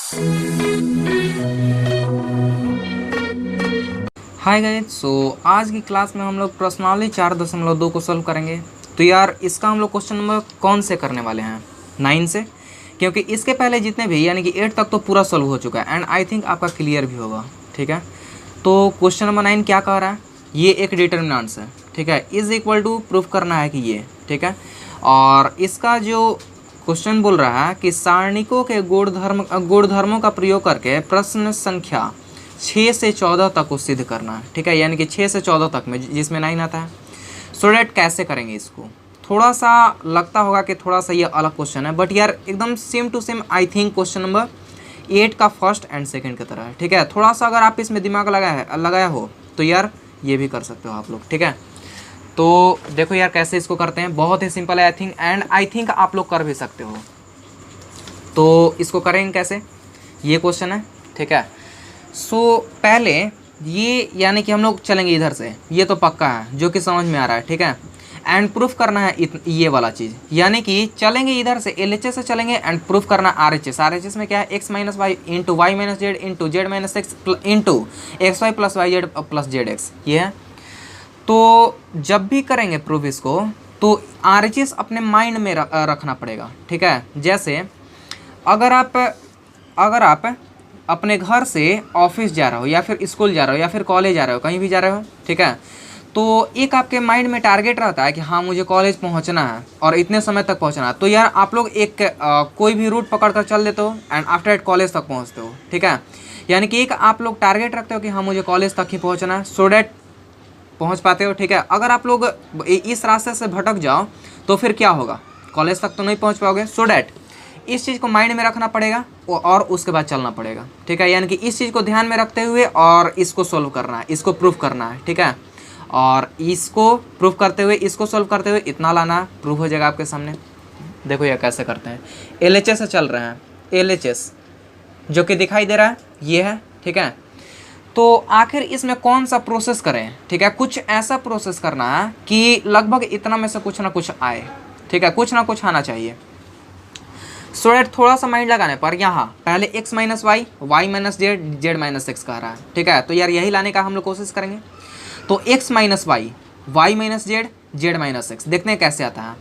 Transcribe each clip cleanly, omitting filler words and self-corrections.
Hi guys, आज की class में हम लोग प्रश्नावली 4.2 को सॉल्व करेंगे। तो यार इसका हम लोग क्वेश्चन नंबर कौन से करने वाले हैं? 9 से, क्योंकि इसके पहले जितने भी यानी कि 8 तक तो पूरा सॉल्व हो चुका है एंड आई थिंक आपका क्लियर भी होगा। ठीक है, तो क्वेश्चन नंबर 9 क्या कह रहा है? ये एक डिटर्मिनेंट्स है, ठीक है, इज इक्वल टू प्रूफ करना है कि ये, ठीक है। और इसका जो क्वेश्चन बोल रहा है कि सारणिकों के गुणधर्मों का प्रयोग करके प्रश्न संख्या 6 से 14 तक को सिद्ध करना है, ठीक है, यानी कि 6 से 14 तक में जिसमें 9 आता है। सो डैट कैसे करेंगे इसको? थोड़ा सा लगता होगा कि थोड़ा सा ये अलग क्वेश्चन है, बट यार एकदम same to same I think question number 8 का फर्स्ट एंड सेकंड की तरह है, ठीक है। थोड़ा सा अगर आप इसमें दिमाग लगाया हो तो यार ये भी कर सकते हो आप लोग, ठीक है। तो देखो यार कैसे इसको करते हैं, बहुत ही सिंपल है आई थिंक आप लोग कर भी सकते हो। तो इसको करेंगे कैसे, ये क्वेश्चन है, ठीक है। सो पहले ये यानी कि हम लोग चलेंगे इधर से, ये तो पक्का है जो कि समझ में आ रहा है, ठीक है। एंड प्रूफ करना है ये वाला चीज़, यानी कि चलेंगे इधर से LHS से चलेंगे एंड प्रूफ करना RHS में क्या है, x minus y into y minus z into z minus x into x y plus y z plus z x, ये है। तो जब भी करेंगे प्रूफ इसको तो RHS अपने माइंड में रखना पड़ेगा, ठीक है। जैसे अगर आप अपने घर से ऑफिस जा रहे हो या फिर स्कूल जा रहे हो या फिर कॉलेज जा रहे हो, कहीं भी जा रहे हो, ठीक है, तो एक आपके माइंड में टारगेट रहता है कि हाँ मुझे कॉलेज पहुंचना है और इतने समय तक पहुंचना है। तो यार आप लोग एक कोई भी रूट पकड़ कर चल देते हो एंड आफ्टर एट कॉलेज तक पहुंचते हो, ठीक है। यानी कि एक आप लोग टारगेट रखते हो कि हाँ मुझे कॉलेज तक ही पहुँचना है, सो डैट पहुँच पाते हो, ठीक है। अगर आप लोग इस रास्ते से भटक जाओ तो फिर क्या होगा, कॉलेज तक तो नहीं पहुँच पाओगे। सो डैट इस चीज़ को माइंड में रखना पड़ेगा और उसके बाद चलना पड़ेगा, ठीक है। यानी कि इस चीज़ को ध्यान में रखते हुए और इसको सोल्व करना है, इसको प्रूफ करना है, ठीक है। और इसको प्रूफ करते हुए इसको सोल्व करते हुए इतना लाना, प्रूफ हो जाएगा आपके सामने। देखो ये कैसे करते हैं, LHS से चल रहे हैं, LHS जो कि दिखाई दे रहा है ये है, ठीक है। तो आखिर इसमें कौन सा प्रोसेस करें, ठीक है। कुछ ऐसा प्रोसेस करना है कि लगभग इतना में से कुछ ना कुछ आए, ठीक है, कुछ ना कुछ आना चाहिए। सो डैट थोड़ा सा माइंड लगाने पर यहाँ पहले x minus y y minus z z minus x कह रहा है, ठीक है। तो यार यही लाने का हम लोग कोशिश करेंगे। तो x minus y y minus z z minus x देखते हैं कैसे आता है।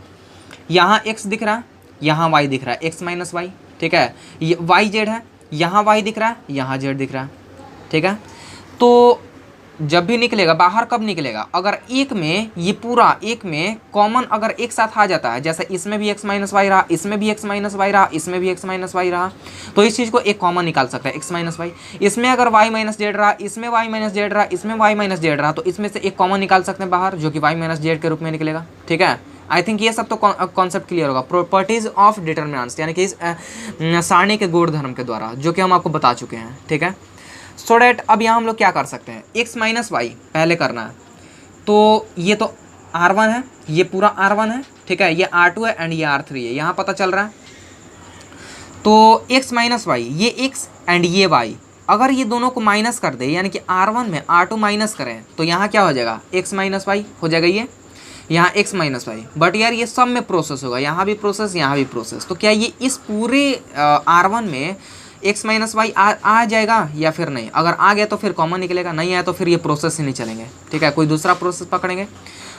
यहाँ x दिख रहा है, यहाँ y दिख रहा है, x माइनस वाई, ठीक है, ये वाई जेड है, यहाँ y दिख रहा है, यहाँ जेड दिख रहा है, ठीक है। तो जब भी निकलेगा बाहर, कब निकलेगा, अगर एक में ये पूरा एक में कॉमन अगर एक साथ आ जाता है, जैसे इसमें भी x माइनस वाई रहा, इसमें भी x माइनस वाई रहा, इसमें भी x माइनस वाई रहा, तो इस चीज़ को एक कॉमन निकाल सकता है x माइनस वाई। इसमें अगर y माइनस जेड रहा, इसमें y माइनस जेड रहा, इसमें y माइनस जेड रहा, तो इसमें से एक कॉमन निकाल सकते हैं बाहर, जो कि y माइनस जेड के रूप में निकलेगा, ठीक है। आई थिंक ये सब तो कॉन्सेप्ट क्लियर होगा। प्रॉपर्टीज ऑफ डिटर्मिनेंट्स यानी कि इस सारणी के गुणधर्म के द्वारा, जो कि हम आपको बता चुके हैं, ठीक है। सो डैट अब यहाँ हम लोग क्या कर सकते हैं, x माइनस वाई पहले करना है। तो ये तो R1 है, ये पूरा R1 है, ठीक है, ये R2 है एंड ये R3 है, यहाँ पता चल रहा है। तो x माइनस वाई ये x एंड ये y, अगर ये दोनों को माइनस कर दे यानी कि R1 में R2 माइनस करें तो यहाँ क्या हो जाएगा, x माइनस वाई हो जाएगा, ये यहाँ x माइनस वाई। बट यार ये सब में प्रोसेस होगा, यहाँ भी प्रोसेस यहाँ भी प्रोसेस। तो क्या ये इस पूरे R1 में x माइनस वाई आ जाएगा या फिर नहीं? अगर आ गया तो फिर कॉमन निकलेगा, नहीं आया तो फिर ये प्रोसेस ही नहीं चलेंगे, ठीक है, कोई दूसरा प्रोसेस पकड़ेंगे।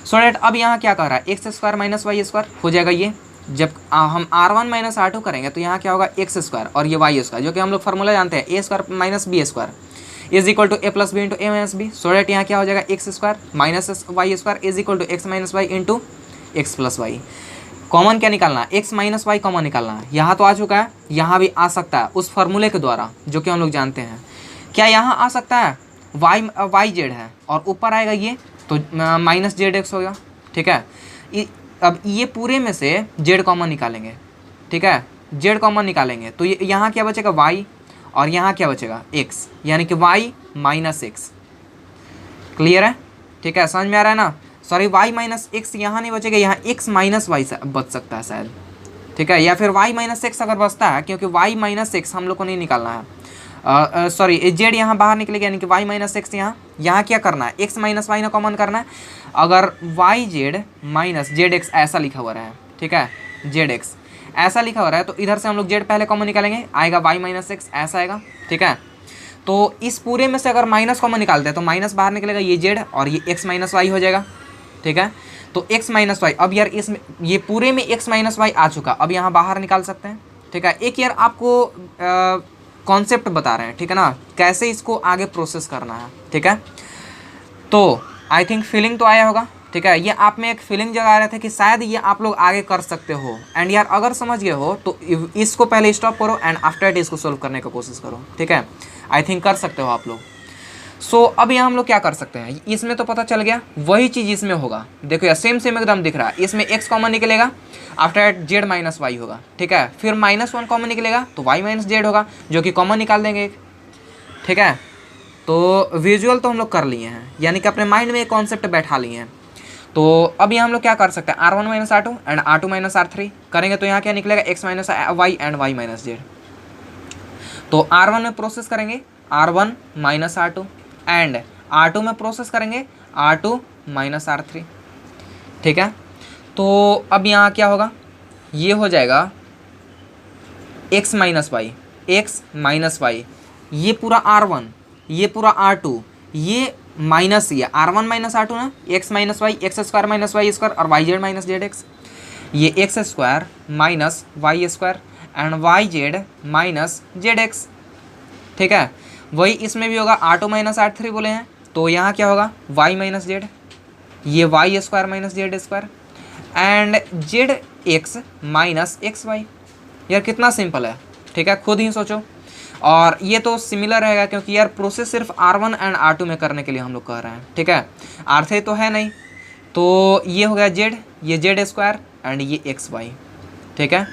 सो डैट अब यहाँ क्या कर रहा है, x square minus y square हो जाएगा ये। जब हम R1 माइनस R2 करेंगे तो यहाँ क्या होगा, एक्स स्क्वायर और ये वाई स्क्वायर, जो कि हम लोग फार्मूला जानते हैं, a square minus b square is equal to a plus b into a minus b. So that यहाँ क्या हो जाएगा, x square minus y square is equal to x minus y into x plus y. Common क्या निकालना है, x minus Y common निकालना है। यहाँ तो आ चुका है, यहाँ भी आ सकता है उस फार्मूले के द्वारा जो कि हम लोग जानते हैं। क्या यहाँ आ सकता है, वाई जेड है और ऊपर आएगा ये तो माइनस जेड एक्स होगा, ठीक है। अब ये पूरे में से जेड कॉमन निकालेंगे, ठीक है, जेड कॉमन निकालेंगे तो ये यहाँ क्या बचेगा, y और यहाँ क्या बचेगा, x, यानी कि y माइनस एक्स। क्लियर है, ठीक है, समझ में आ रहा है ना। सॉरी y माइनस एक्स यहाँ नहीं बचेगा, यहाँ x माइनस वाई बच सकता है शायद, ठीक है, या फिर y माइनस एक्स अगर बचता है, क्योंकि y माइनस एक्स हम लोग को नहीं निकालना है। सॉरी जेड यहाँ बाहर निकलेगा, यानी कि y माइनस एक्स यहाँ क्या करना है, x माइनस वाई ना कॉमन करना है। अगर y Z minus z x ऐसा लिखा हुआ है, ठीक है, जेड एक्स ऐसा लिखा हो रहा है तो इधर से हम लोग जेड पहले कॉमन निकालेंगे, आएगा वाई माइनस एक्स, ऐसा आएगा। ठीक है, तो इस पूरे में से अगर माइनस कॉमन निकालते हैं तो माइनस बाहर निकलेगा, ये जेड और ये एक्स माइनस वाई हो जाएगा। ठीक है, तो एक्स माइनस वाई, अब यार इसमें ये पूरे में एक्स माइनस वाई आ चुका, अब यहाँ बाहर निकाल सकते हैं। ठीक है, एक यार आपको कॉन्सेप्ट बता रहे हैं, ठीक है ना, कैसे इसको आगे प्रोसेस करना है। ठीक है, तो आई थिंक फीलिंग तो आया होगा। ठीक है, ये आप में एक फीलिंग जगा रहे थे कि शायद ये आप लोग आगे कर सकते हो। एंड यार अगर समझ गए हो तो इसको पहले स्टॉप करो एंड आफ्टर इट इसको सोल्व करने की कोशिश करो। ठीक है, आई थिंक कर सकते हो आप लोग। सो अब यहाँ हम लोग क्या कर सकते हैं, इसमें तो पता चल गया, वही चीज़ इसमें होगा। देखो यार सेम सेम एकदम दिख रहा है, इसमें x कॉमन निकलेगा, after at z minus y होगा। ठीक है, फिर -1 कॉमन निकलेगा तो y माइनस जेड होगा, जो कि कॉमन निकाल देंगे। ठीक है, तो विजुअल तो हम लोग कर लिए हैं, यानी कि अपने माइंड में एक कॉन्सेप्ट बैठा लिए हैं। तो अब यहाँ हम लोग क्या कर सकते हैं, R1 minus R2 and R2 minus R3 करेंगे तो यहाँ क्या निकलेगा, x minus y and y minus z. तो R1 में प्रोसेस करेंगे R1 minus R2 and R2 में प्रोसेस करेंगे R2 माइनस R3। ठीक है, तो अब यहाँ क्या होगा, ये हो जाएगा x minus y, x minus y, ये पूरा R1, ये पूरा R2, ये माइनस ये R1 माइनस R2 ना, x minus y, x square minus y square और y z minus z x, ये x square minus y square and y z minus z x. ठीक है, वही इसमें भी होगा, R2 माइनस R3 बोले हैं तो यहाँ क्या होगा, y माइनस जेड, ये y square minus z square and z x minus x y. यार कितना सिंपल है। ठीक है, खुद ही सोचो। और ये तो सिमिलर रहेगा क्योंकि यार प्रोसेस सिर्फ R1 एंड R2 में करने के लिए हम लोग कर रहे हैं। ठीक है, R3 तो है नहीं, तो ये हो गया जेड, ये जेड स्क्वायर एंड ये एक्स वाई। ठीक है,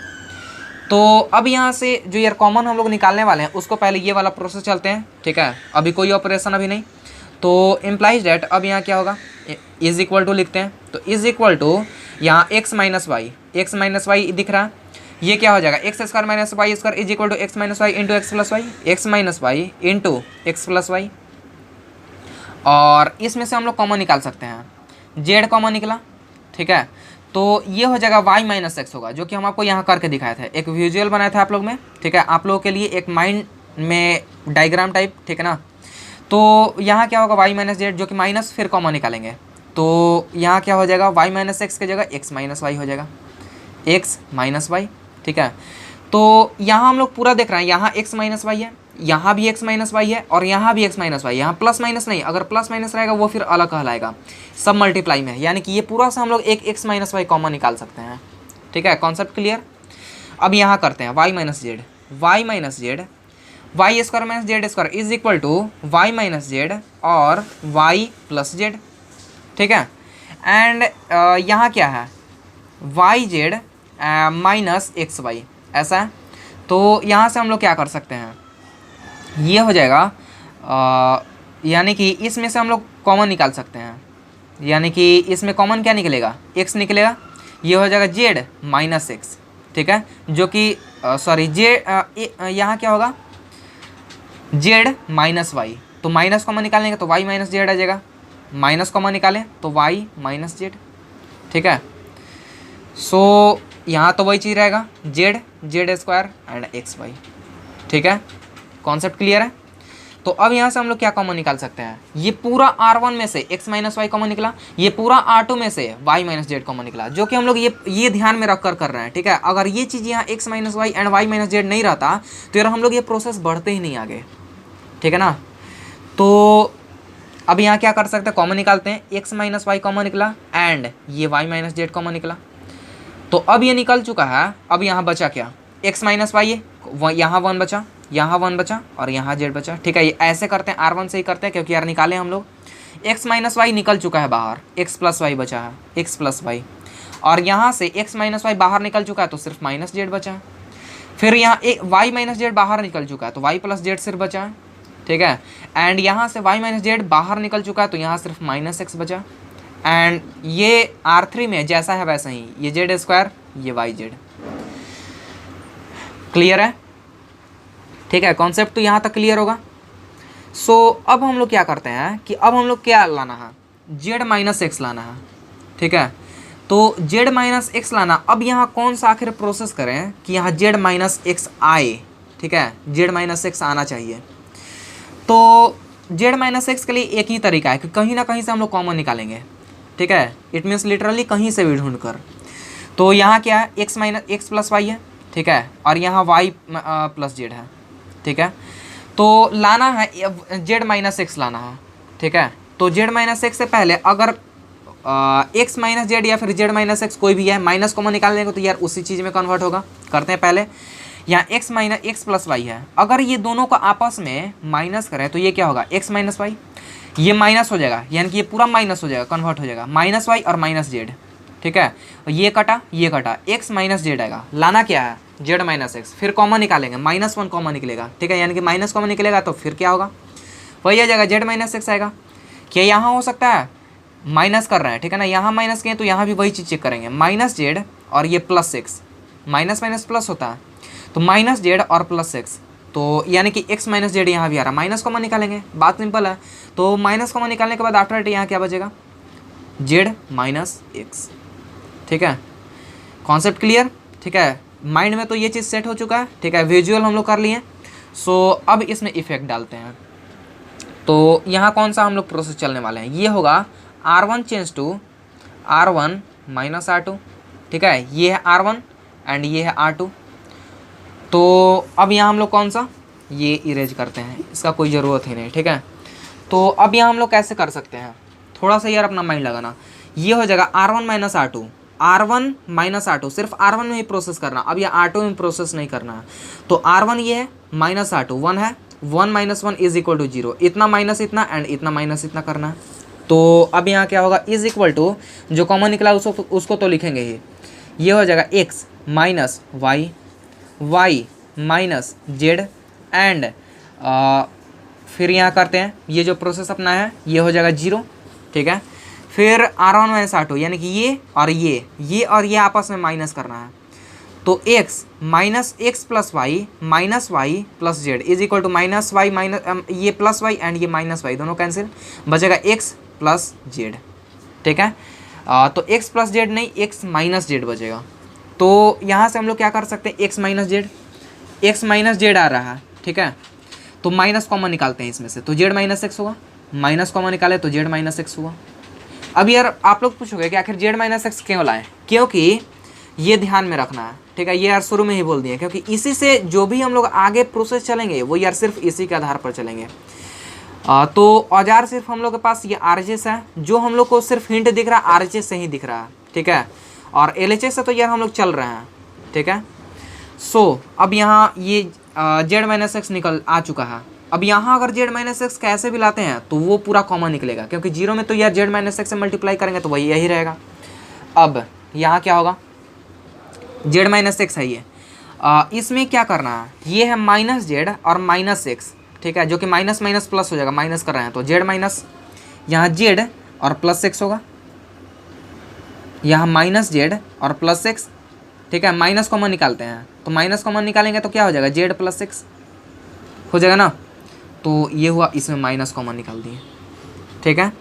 तो अब यहाँ से जो यार कॉमन हम लोग निकालने वाले हैं उसको पहले ये वाला प्रोसेस चलते हैं। ठीक है, अभी कोई ऑपरेशन अभी नहीं, तो इम्प्लाइज डेट अब यहाँ क्या होगा, इज इक्वल टू लिखते हैं, तो इज इक्वल टू यहाँ एक्स माइनस वाई दिख रहा है, ये क्या हो जाएगा, x square minus y square is equal to x minus y into x plus y, x minus y into x plus y. और इसमें से हम लोग कॉमन निकाल सकते हैं, जेड कॉमन निकला। ठीक है, तो ये हो जाएगा y माइनस एक्स होगा, जो कि हम आपको यहाँ करके दिखाए थे, एक विजुअल बनाया था आप लोग में। ठीक है, आप लोगों के लिए एक माइंड में डायग्राम टाइप। ठीक है ना, तो यहाँ क्या होगा, y माइनस जेड, जो कि माइनस फिर कॉमन निकालेंगे तो यहाँ क्या हो जाएगा, y माइनस एक्स की जगह x माइनस वाई हो जाएगा, x माइनस वाई। ठीक है, तो यहाँ हम लोग पूरा देख रहे हैं, यहाँ x माइनस वाई है, यहाँ भी x माइनस वाई है और यहाँ भी x माइनस वाई, यहाँ प्लस माइनस नहीं, अगर प्लस माइनस रहेगा वो फिर अलग कहलाएगा, सब मल्टीप्लाई में है, यानी कि ये पूरा से हम लोग एक x माइनस वाई कॉमन निकाल सकते हैं। ठीक है, कॉन्सेप्ट क्लियर। अब यहाँ करते हैं y minus z, y square minus z squared is equal to y minus z और y प्लस जेड। ठीक है, एंड यहाँ क्या है, y z minus x y, ऐसा है। तो यहाँ से हम लोग क्या कर सकते हैं, ये हो जाएगा यानी कि इसमें से हम लोग कॉमन निकाल सकते हैं, यानी कि इसमें कॉमन क्या निकलेगा, x निकलेगा, ये हो जाएगा जेड माइनस एक्स। ठीक है, जो कि सॉरी यहाँ क्या होगा, जेड माइनस वाई, तो माइनस कॉमन निकालेंगे तो y माइनस जेड आ जाएगा, माइनस कॉमन निकालें तो y माइनस जेड। ठीक है, सो यहाँ तो वही चीज़ रहेगा, z square and x y. ठीक है, कॉन्सेप्ट क्लियर है। तो अब यहाँ से हम लोग क्या कॉमन निकाल सकते हैं, ये पूरा R1 में से x माइनस वाई कॉमन निकला, ये पूरा R2 में से y माइनस जेड कॉमन निकला, जो कि हम लोग ये ध्यान में रख कर रहे हैं। ठीक है, अगर ये चीज़ यहाँ x minus y and y minus z नहीं रहता तो यार हम लोग ये प्रोसेस बढ़ते ही नहीं आगे। ठीक है ना, तो अब यहाँ क्या कर सकते हैं, कॉमन निकालते हैं, x माइनस वाई कॉमन निकला एंड ये y माइनस जेड कॉमन निकला, तो अब ये निकल चुका है। अब यहाँ बचा क्या, x माइनस वाई है, यहाँ 1 बचा, यहाँ 1 बचा और यहाँ जेड बचा। ठीक है, ये ऐसे करते हैं, R1 से ही करते हैं क्योंकि यार निकाले हम लोग, x माइनस वाई निकल चुका है बाहर, x प्लस वाई बचा है, x प्लस वाई, और यहाँ से x माइनस वाई बाहर निकल चुका है तो सिर्फ माइनस जेड बचा है। फिर यहाँ y माइनस जेड बाहर निकल चुका है तो y प्लस जेड सिर्फ बचा है। ठीक है, एंड यहाँ से y माइनस जेड बाहर निकल चुका है तो यहाँ सिर्फ माइनस एक्स बचा, एंड ये R3 में जैसा है वैसा ही, ये जेड स्क्वायर, ये वाई जेड। क्लियर है। ठीक है, कॉन्सेप्ट तो यहाँ तक क्लियर होगा। सो अब हम लोग क्या करते हैं कि अब हम लोग क्या लाना है, जेड माइनस एक्स लाना है। ठीक है, तो जेड माइनस एक्स लाना। अब यहाँ कौन सा आखिर प्रोसेस करें कि यहाँ जेड माइनस एक्स आए, ठीक है, जेड माइनस एक्स आना चाहिए। तो जेड माइनस एक्स के लिए एक ही तरीका है कि कहीं ना कहीं से हम लोग कॉमन निकालेंगे, ठीक है, इट मीन्स लिटरली कहीं से भी ढूंढ कर। तो यहाँ क्या है, x minus x plus y है, ठीक है, और यहाँ वाई प्लस जेड है, ठीक है। तो लाना है जेड माइनस एक्स लाना है, ठीक है। तो जेड माइनस एक्स से पहले अगर एक्स माइनस जेड या फिर जेड माइनस एक्स कोई भी है, माइनस कॉमन निकालने को तो यार उसी चीज़ में कन्वर्ट होगा। करते हैं पहले, यहाँ x minus x plus y है, अगर ये दोनों को आपस में माइनस करें तो ये क्या होगा, एक्स माइनस वाई, ये माइनस हो जाएगा, यानी कि ये पूरा माइनस हो जाएगा, कन्वर्ट हो जाएगा, माइनस वाई और माइनस जेड, ठीक है। ये कटा एक्स माइनस जेड आएगा। लाना क्या है, जेड माइनस एक्स, फिर कॉमन निकालेंगे, -1 कॉमन निकलेगा, ठीक है, यानी कि माइनस कॉमन निकलेगा तो फिर क्या होगा, वही आ जाएगा जेड माइनस एक्स आएगा। क्या यहाँ हो सकता है, माइनस कर रहे हैं, ठीक है ना, यहाँ माइनस किए तो यहाँ भी वही चीज़ चेक करेंगे, माइनस जेड और ये plus x, minus minus plus होता है, तो माइनस जेड और प्लस एक्स, तो यानी कि एक्स माइनस जेड यहाँ भी आ रहा है, माइनस कॉमन निकालेंगे, बात सिंपल है। तो माइनस कॉमन निकालने के बाद आफ्टर इट यहाँ क्या बचेगा, जेड माइनस एक्स, ठीक है, कॉन्सेप्ट क्लियर, ठीक है, माइंड में तो ये चीज़ सेट हो चुका है, ठीक है, विजुअल हम लोग कर लिए। सो अब इसमें इफेक्ट डालते हैं। तो यहाँ कौन सा हम लोग प्रोसेस चलने वाले हैं, ये होगा R1 change to R1 minus R2, ठीक है, ये है R1 एंड ये है R2। तो अब यहाँ हम लोग कौन सा, ये इरेज करते हैं, इसका कोई ज़रूरत ही नहीं, ठीक है। तो अब यहाँ हम लोग कैसे कर सकते हैं, थोड़ा सा यार अपना माइंड लगाना, ये हो जाएगा R1 minus R2, R1 minus R2, सिर्फ R1 में ही प्रोसेस करना, अब यह R2 में प्रोसेस नहीं करना है। तो R1 ये है, माइनस R2 1 है, 1 माइनस 1 इज इक्वल टू 0, इतना माइनस इतना एंड इतना माइनस इतना करना है। तो अब यहाँ क्या होगा, इज इक्वल टू जो कॉमन निकला उसको तो लिखेंगे ही, ये हो जाएगा x minus y, y minus z and फिर यहाँ करते हैं, ये जो प्रोसेस अपना है ये हो जाएगा 0, ठीक है। फिर R1 माइनस R2 यानी कि ये और ये आपस में माइनस करना है। तो x minus x plus y minus y plus z is equal to minus y minus ये प्लस वाई एंड ये माइनस वाई, दोनों कैंसिल, बचेगा x प्लस जेड, ठीक है। तो x प्लस जेड नहीं, x माइनस जेड बचेगा। तो यहाँ से हम लोग क्या कर सकते हैं, x माइनस जेड आ रहा है, ठीक है, तो माइनस कॉमन निकालते हैं इसमें से, तो जेड माइनस एक्स होगा, माइनस कॉमन निकाले तो जेड माइनस एक्स हुआ। अब यार आप लोग पूछोगे कि आखिर जेड माइनस एक्स क्यों लाए, क्योंकि ये ध्यान में रखना है, ठीक है, ये यार शुरू में ही बोल दिए, क्योंकि इसी से जो भी हम लोग आगे प्रोसेस चलेंगे वो यार सिर्फ इसी के आधार पर चलेंगे। तो औजार सिर्फ हम लोग के पास ये RHS है, जो हम लोग को सिर्फ हिंट दिख रहा है RHS से ही दिख रहा है, ठीक है, और LHS से तो यार हम लोग चल रहे हैं, ठीक है। सो अब यहाँ ये जेड माइनस एक्स निकल आ चुका है। अब यहाँ अगर जेड माइनस एक्स कैसे भी लाते हैं तो वो पूरा कॉमन निकलेगा, क्योंकि 0 में तो यार जेड माइनस एक्स से मल्टीप्लाई करेंगे तो वही यही रहेगा। अब यहाँ क्या होगा, जेड माइनस एक्स है ये, इसमें क्या करना है, ये है माइनस जेड और माइनस एक्स, ठीक है, जो कि माइनस माइनस प्लस हो जाएगा, माइनस कर रहे हैं तो जेड माइनस, यहाँ जेड और प्लस एक्स होगा, यहाँ माइनस जेड और प्लस एक्स, ठीक है, माइनस कॉमन निकालते हैं, तो माइनस कॉमन निकालेंगे तो क्या हो जाएगा, जेड प्लस एक्स हो जाएगा ना। तो ये हुआ, इसमें माइनस कॉमन निकाल दिए, ठीक है।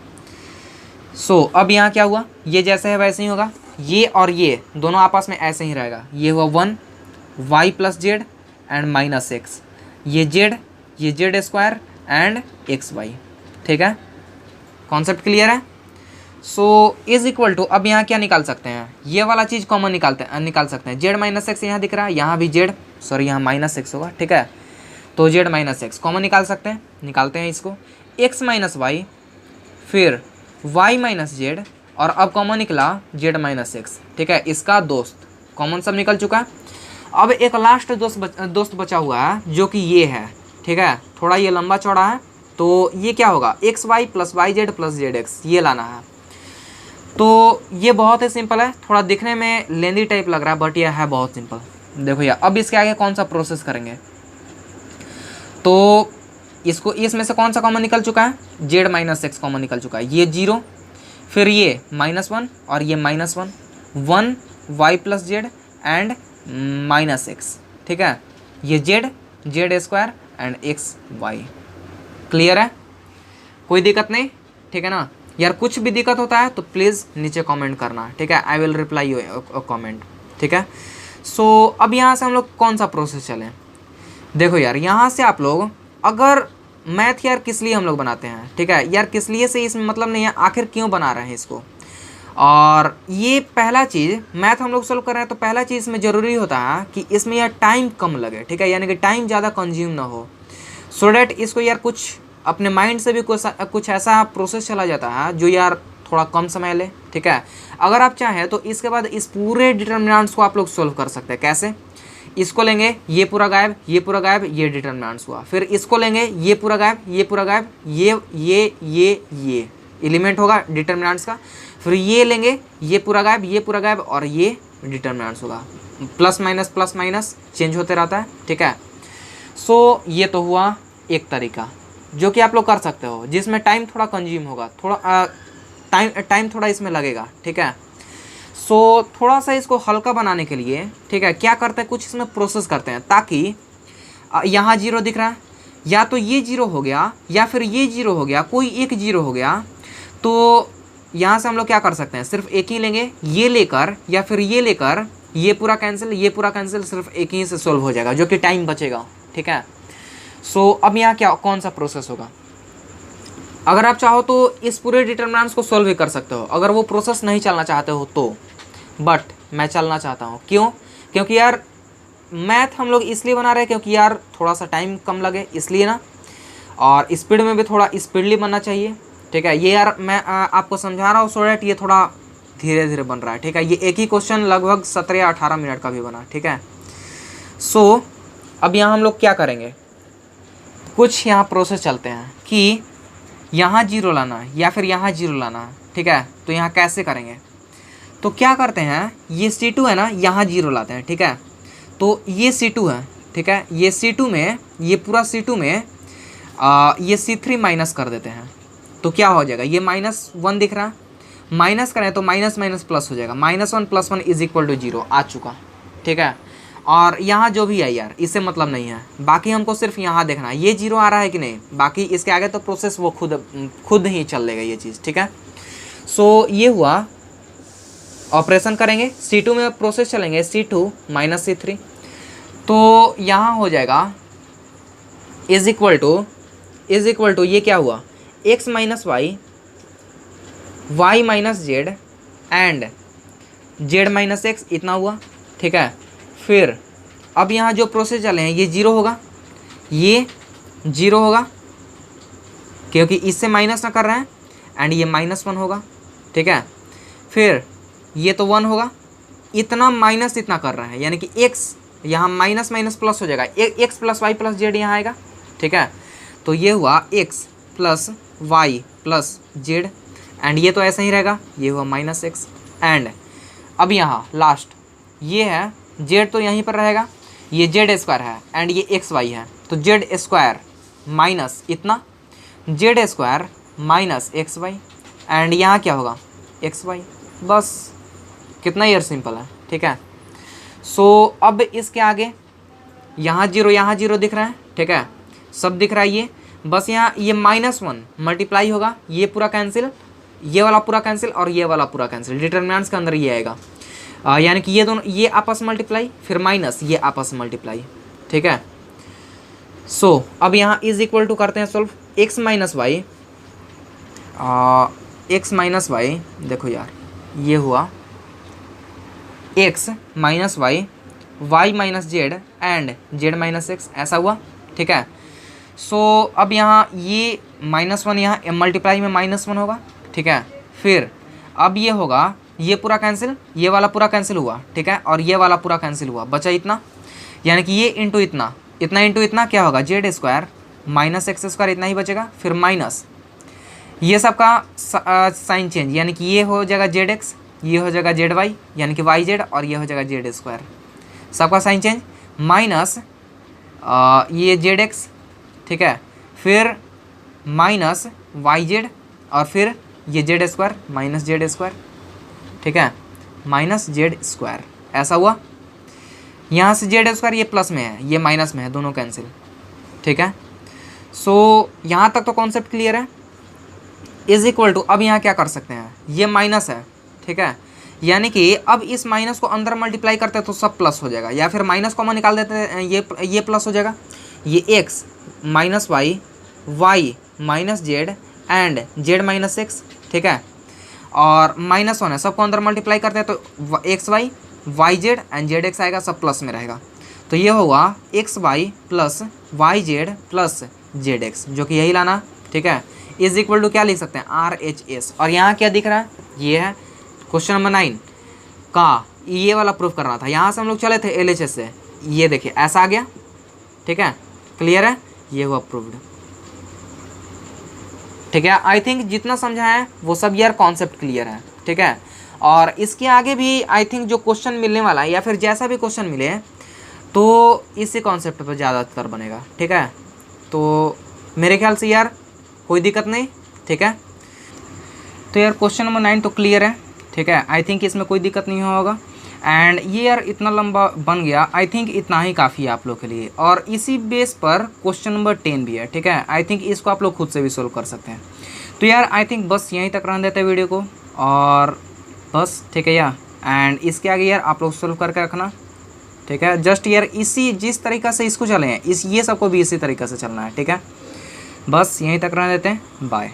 सो अब यहाँ क्या हुआ, ये जैसे है वैसे ही होगा, ये और ये दोनों आपस में ऐसे ही रहेगा, ये हुआ 1 y plus z and minus x, ये z square and x y, ठीक है, कॉन्सेप्ट क्लियर है। सो इज इक्वल टू, अब यहाँ क्या निकाल सकते हैं, ये वाला चीज़ कॉमन निकाल सकते हैं, जेड माइनस एक्स यहाँ दिख रहा है, यहाँ भी जेड, सॉरी यहाँ माइनस एक्स होगा, ठीक है, तो जेड माइनस एक्स कॉमन निकाल सकते हैं, निकालते हैं इसको, एक्स माइनस वाई, फिर वाई माइनस जेड, और अब कॉमन निकला जेड माइनस एक्स, ठीक है, इसका दोस्त कॉमन सब निकल चुका है। अब एक लास्ट दोस्त बचा हुआ है जो कि ये है, ठीक है, थोड़ा ये लंबा चौड़ा है, तो ये क्या होगा, x y plus y z plus z x, ये लाना है। तो ये बहुत ही सिंपल है, थोड़ा दिखने में लेंदी टाइप लग रहा है बट यह है बहुत सिंपल। देखो यार, अब इसके आगे कौन सा प्रोसेस करेंगे, तो इसको इसमें से कौन सा कॉमन निकल चुका है, जेड माइनस एक्स कॉमन निकल चुका है, ये 0, फिर ये -1 और ये -1, 1 y plus z and minus x, ठीक है, ये z square and x y, clear है, कोई दिक्कत नहीं, ठीक है ना। यार कुछ भी दिक्कत होता है तो प्लीज़ नीचे कमेंट करना, ठीक है, I will reply your comment, ठीक है। सो अब यहाँ से हम लोग कौन सा प्रोसेस चलें, देखो यार यहाँ से आप लोग अगर मैथ यार किस लिए हम लोग बनाते हैं, ठीक है यार, किस लिए से इसमें मतलब नहीं है, आखिर क्यों बना रहे हैं इसको। और ये पहला चीज़ मैथ हम लोग सोल्व कर रहे हैं तो पहला चीज़ इसमें ज़रूरी होता है कि इसमें यार टाइम कम लगे, ठीक है, यानी कि टाइम ज़्यादा कंज्यूम ना हो, सो डैट इसको यार कुछ अपने माइंड से भी कुछ ऐसा प्रोसेस चला जाता है जो यार थोड़ा कम समय ले, ठीक है। अगर आप चाहें तो इसके बाद इस पूरे डिटर्मिनेंट्स को आप लोग सोल्व कर सकते हैं। कैसे, इसको लेंगे, ये पूरा गायब, ये पूरा गायब, ये डिटर्मिनेंट्स हुआ, फिर इसको लेंगे, ये पूरा गायब, ये पूरा गायब, ये एलिमेंट होगा डिटर्मिनेंट्स का, फिर ये लेंगे, ये पूरा गायब, ये पूरा गायब, और ये डिटर्मिनेंट्स होगा। प्लस माइनस चेंज होते रहता है, ठीक है। सो ये तो हुआ एक तरीका जो कि आप लोग कर सकते हो, जिसमें टाइम थोड़ा कंज्यूम होगा, थोड़ा टाइम थोड़ा इसमें लगेगा, ठीक है। सो थोड़ा सा इसको हल्का बनाने के लिए, ठीक है, क्या करते हैं, कुछ इसमें प्रोसेस करते हैं ताकि यहाँ जीरो दिख रहा है, या तो ये जीरो हो गया या फिर ये जीरो हो गया, कोई एक जीरो हो गया, तो यहाँ से हम लोग क्या कर सकते हैं, सिर्फ एक ही लेंगे, ये लेकर या फिर ये लेकर, ये पूरा कैंसिल, ये पूरा कैंसिल, सिर्फ एक ही से सोल्व हो जाएगा, जो कि टाइम बचेगा, ठीक है। सो अब यहाँ क्या कौन सा प्रोसेस होगा, अगर आप चाहो तो इस पूरे डिटर्मिनेंट्स को सोल्व भी कर सकते हो, अगर वो प्रोसेस नहीं चलना चाहते हो तो, बट मैं चलना चाहता हूँ। क्यों, क्योंकि यार मैथ हम लोग इसलिए बना रहे हैं क्योंकि यार थोड़ा सा टाइम कम लगे इसलिए ना, और स्पीड में भी थोड़ा स्पीडली बनना चाहिए, ठीक है। ये यार मैं आपको समझा रहा हूँ सो डैट ये थोड़ा धीरे धीरे बन रहा है, ठीक है। ये एक ही क्वेश्चन लगभग 17 या 18 मिनट का भी बना, ठीक है। सो अब यहाँ हम लोग क्या करेंगे, कुछ यहाँ प्रोसेस चलते हैं कि यहाँ जीरो लाना है या फिर यहाँ जीरो लाना है, ठीक है। तो यहाँ कैसे करेंगे, तो क्या करते हैं, ये C2 है ना, यहाँ जीरो लाते हैं, ठीक है। तो ये C2 है, ठीक है, ये C2 में, ये पूरा C2 में ये C3 माइनस कर देते हैं, तो क्या हो जाएगा, ये -1 दिख रहा है, माइनस करें तो माइनस माइनस प्लस हो जाएगा, -1 + 1 = 0 आ चुका, ठीक है। और यहाँ जो भी है यार इससे मतलब नहीं है, बाकी हमको सिर्फ यहाँ देखना है ये जीरो आ रहा है कि नहीं, बाकी इसके आगे तो प्रोसेस वो खुद ही चल लेगा ये चीज़, ठीक है। सो ये हुआ, ऑपरेशन करेंगे, C2 में प्रोसेस चलेंगे, C2 - C3, तो यहाँ हो जाएगा इज इक्वल टू ये क्या हुआ, x - y, y - z and z - x, इतना हुआ, ठीक है। फिर अब यहाँ जो प्रोसेस चले हैं ये जीरो होगा, ये जीरो होगा क्योंकि इससे माइनस ना कर रहे हैं, एंड ये -1 होगा, ठीक है। फिर ये तो 1 होगा, इतना माइनस इतना कर रहे हैं, यानी कि x यहाँ माइनस माइनस प्लस हो जाएगा, x + y + z यहाँ आएगा, ठीक है। तो ये हुआ x + y + z, एंड ये तो ऐसा ही रहेगा, ये हुआ -x, एंड अब यहाँ लास्ट ये है, z तो यहीं पर रहेगा, ये z² है एंड ये xy है, तो z² माइनस इतना, z² माइनस xy, एंड यहाँ क्या होगा, xy, बस कितना यार सिंपल है, ठीक है। सो अब इसके आगे यहाँ जीरो दिख रहा है, ठीक है, सब दिख रहा है, ये बस यहाँ ये -1 मल्टीप्लाई होगा, ये पूरा कैंसिल, ये वाला पूरा कैंसिल और ये वाला पूरा कैंसिल, डिटर्मिनेंट्स के अंदर ये आएगा, यानी कि ये दोनों ये आपस में मल्टीप्लाई, फिर माइनस ये आपस में मल्टीप्लाई, ठीक है। सो अब यहाँ इज इक्वल टू करते हैं सोल्व, x - y, देखो यार ये हुआ x - y, y - z and z - x, ऐसा हुआ, ठीक है। सो अब यहाँ ये -1 यहाँ मल्टीप्लाई में -1 होगा, ठीक है। फिर अब ये होगा, ये पूरा कैंसिल, ये वाला पूरा कैंसिल हुआ, ठीक है, और ये वाला पूरा कैंसिल हुआ, बचा इतना, यानी कि ये इंटू इतना, इतना इंटू इतना क्या होगा, z² - x² इतना ही बचेगा, फिर माइनस ये सब का साइन चेंज, यानी कि ये हो जाएगा zx, ये हो जाएगा zy, यानी कि yz, और ये हो जाएगा z², सबका साइन चेंज, माइनस ये zx, ठीक है, फिर माइनस yz, और फिर ये z² माइनस z², ठीक है, -z², ऐसा हुआ। यहाँ से z² ये प्लस में है, ये माइनस में है, दोनों कैंसिल, ठीक है। सो यहाँ तक तो कॉन्सेप्ट क्लियर है। इज इक्वल टू, अब यहाँ क्या कर सकते हैं, ये माइनस है, ठीक है, यानी कि अब इस माइनस को अंदर मल्टीप्लाई करते हैं तो सब प्लस हो जाएगा, या फिर माइनस कॉमन निकाल देते हैं, ये प्लस हो जाएगा, ये x minus y minus z and z minus x, ठीक है, और माइनस वन है, सबको अंदर मल्टीप्लाई करते हैं तो x y z and z x आएगा, सब प्लस में रहेगा, तो ये होगा x y plus y z plus z x, जो कि यही लाना, ठीक है, इज इक्वल टू क्या लिख सकते हैं, आर एच एस। और यहाँ क्या दिख रहा है, ये है क्वेश्चन नंबर 9 का ये वाला प्रूफ करना था, यहाँ से हम लोग चले थे एल एच एस से, ये देखिए ऐसा आ गया, ठीक है, क्लियर है, ये हुआ प्रूव्ड, ठीक है। आई थिंक जितना समझा है वो सब यार कॉन्सेप्ट क्लियर है, ठीक है, और इसके आगे भी आई थिंक जो क्वेश्चन मिलने वाला है या फिर जैसा भी क्वेश्चन मिले तो इसी कॉन्सेप्ट पर ज़्यादातर बनेगा, ठीक है, तो मेरे ख्याल से यार कोई दिक्कत नहीं, ठीक है। तो यार क्वेश्चन नंबर 9 तो क्लियर है, ठीक है, आई थिंक इसमें कोई दिक्कत नहीं होगा, एंड ये यार इतना लंबा बन गया, आई थिंक इतना ही काफ़ी है आप लोग के लिए, और इसी बेस पर क्वेश्चन नंबर 10 भी है, ठीक है, आई थिंक इसको आप लोग खुद से भी सोल्व कर सकते हैं। तो यार आई थिंक बस यहीं तक रहने देते हैं वीडियो को, और बस ठीक है यार, एंड इसके आगे यार आप लोग सोल्व करके रखना, ठीक है, जस्ट यार इसी जिस तरीक़ा से इसको चले हैं ये सबको भी इसी तरीक़े से चलना है, ठीक है, बस यहीं तक रहने देते हैं, बाय।